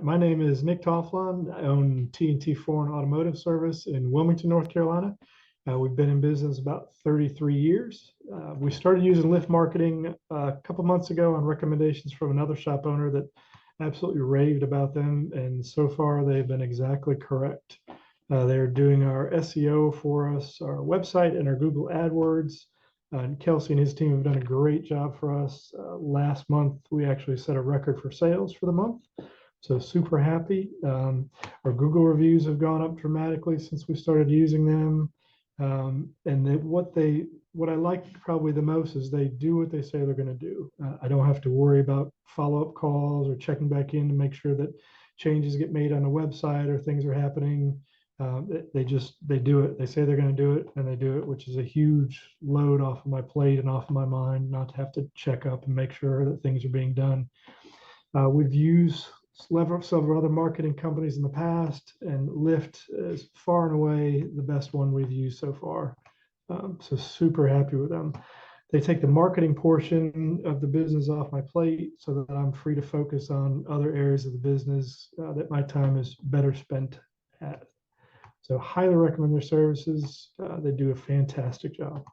My name is Nick Tofflon. I own T&T Foreign Automotive Service in Wilmington, North Carolina. We've been in business about 33 years. We started using Lift Marketing a couple months ago on recommendations from another shop owner that absolutely raved about them, and so far they've been exactly correct. They're doing our SEO for us, our website, and our Google AdWords. And Kelsey and his team have done a great job for us. Last month, we actually set a record for sales for the month. So super happy. Our Google reviews have gone up dramatically since we started using them. And what I like probably the most is they do what they say they're going to do. I don't have to worry about follow-up calls or checking back in to make sure that changes get made on the website or things are happening. They do it. They say they're going to do it, and they do it, which is a huge load off of my plate and off of my mind, not to have to check up and make sure that things are being done. We've used several other marketing companies in the past, and Lift is far and away the best one we've used so far. So super happy with them. They take the marketing portion of the business off my plate so that I'm free to focus on other areas of the business that my time is better spent at. So highly recommend their services. They do a fantastic job.